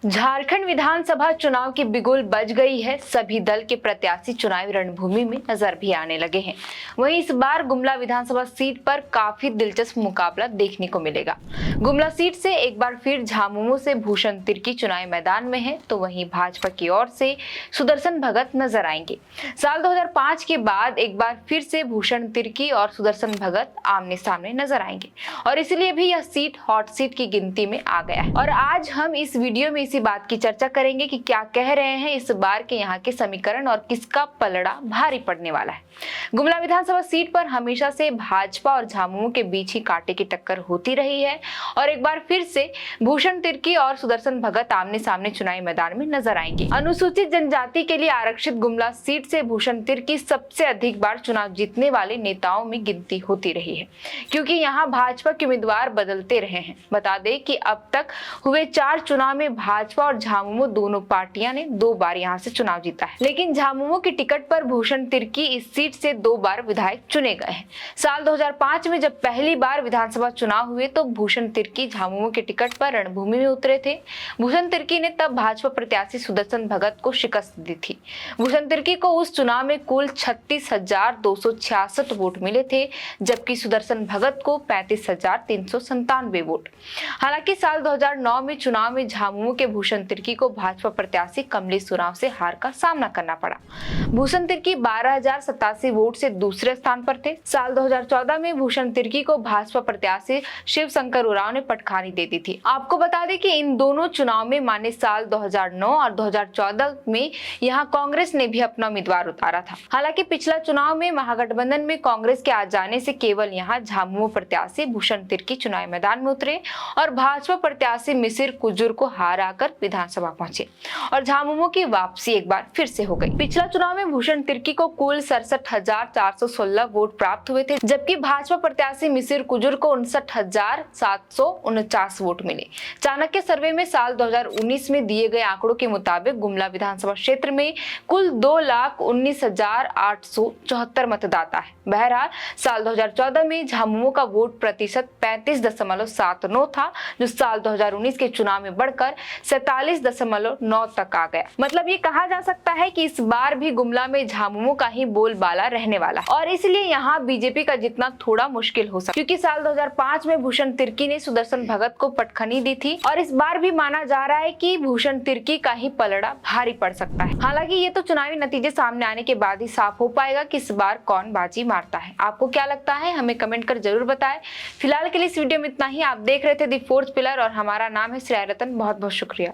झारखंड विधानसभा चुनाव की बिगुल बज गई है। सभी दल के प्रत्याशी चुनावी रणभूमि में नजर भी आने लगे हैं। वहीं इस बार गुमला विधानसभा सीट पर काफी दिलचस्प मुकाबला देखने को मिलेगा। गुमला सीट से एक बार फिर झामुमो से भूषण तिर्की चुनावी मैदान में है, तो वहीं भाजपा की ओर से सुदर्शन भगत नजर आएंगे। साल 2005 के बाद एक बार फिर से भूषण तिर्की और सुदर्शन भगत आमने सामने नजर आएंगे और इसलिए भी यह सीट हॉट सीट की गिनती में आ गया है। और आज हम इस वीडियो में इसी बात की चर्चा करेंगे कि क्या कह रहे हैं इस बार के यहाँ के समीकरण और किसका पलड़ा भारी पड़ने वाला है। गुमला विधानसभा सीट पर हमेशा से भाजपा और झामुमो के बीच ही कांटे की टक्कर होती रही है और एक बार फिर से भूषण तिर्की और सुदर्शन भगत आमने सामने चुनावी मैदान में नजर आएंगे। अनुसूचित जनजाति के लिए आरक्षित गुमला सीट से भूषण तिर्की सबसे अधिक बार चुनाव जीतने वाले नेताओं में गिनती होती रही है, क्योंकि यहाँ भाजपा के उम्मीदवार बदलते रहे हैं। बता दें कि अब तक हुए 4 चुनाव में भाजपा और झामुमो दोनों पार्टियां ने 2 बार यहां से चुनाव जीता है, लेकिन झामुमो की टिकट पर भूषण तिर्की इस सीट से 2 बार विधायक चुने गए हैं। साल 2005 में जब पहली बार विधानसभा चुनाव हुए तो भूषण तिर्की झामुमो के टिकट पर रणभूमि में उतरे थे। भूषण तिर्की ने तब भाजपा प्रत्याशी सुदर्शन भगत को शिकस्त दी थी। भूषण तिर्की को उस चुनाव में कुल 36,266 वोट मिले थे, जबकि सुदर्शन भगत को 35,397 वोट। हालांकि साल 2009 में चुनाव में झामुमो के भूषण तिर्की को भाजपा प्रत्याशी कमलेश उरांव से हार का सामना करना पड़ा। भूषण तिर्की 12,087 वोट से दूसरे स्थान पर थे। साल 2014 में भूषण तिर्की को भाजपा प्रत्याशी शिव शंकर उरांव ने पटखानी दे दी थी। आपको बता दें कि इन दोनों चुनाव में माने साल 2009 और 2014 में यहाँ कांग्रेस ने भी अपना उम्मीदवार उतारा था। हालांकि पिछला चुनाव में महागठबंधन में कांग्रेस के आ जाने से केवल यहाँ झामुमो प्रत्याशी भूषण तिर्की चुनावी मैदान में उतरे और भाजपा प्रत्याशी मिसिर कुजुर को हरा कर विधानसभा पहुंचे और झामुमो की वापसी एक बार फिर से हो गई। पिछला चुनाव में भूषण तिर्की को कुल 67,416 वोट प्राप्त हुए थे, जबकि भाजपा प्रत्याशी मिसिर कुजुर को 59,749 वोट मिले। चाणक्य सर्वे में साल 2019 में दिए गए आंकड़ों के मुताबिक गुमला विधानसभा क्षेत्र में कुल 2,19,874 मतदाता है। बहरहाल साल 2014 में झामुमो का वोट प्रतिशत 35.79 था, जो साल 2019 के चुनाव में बढ़कर 47.9 तक आ गया। मतलब ये कहा जा सकता है कि इस बार भी गुमला में झामुमो का ही बोलबाला रहने वाला है और इसलिए यहाँ बीजेपी का जितना थोड़ा मुश्किल हो सकता है, क्योंकि साल 2005 में भूषण तिर्की ने सुदर्शन भगत को पटखनी दी थी और इस बार भी माना जा रहा है कि भूषण तिर्की का ही पलड़ा भारी पड़ सकता है। हालांकि ये तो चुनावी नतीजे सामने आने के बाद ही साफ हो पाएगा कि इस बार कौन बाजी मारता है। आपको क्या लगता है, हमें कमेंट कर जरूर बताएं। फिलहाल के लिए इस वीडियो में इतना ही। आप देख रहे थे दी फोर्थ पिलर और हमारा नाम है श्रेया रतन। बहुत बहुत शुक्रिया।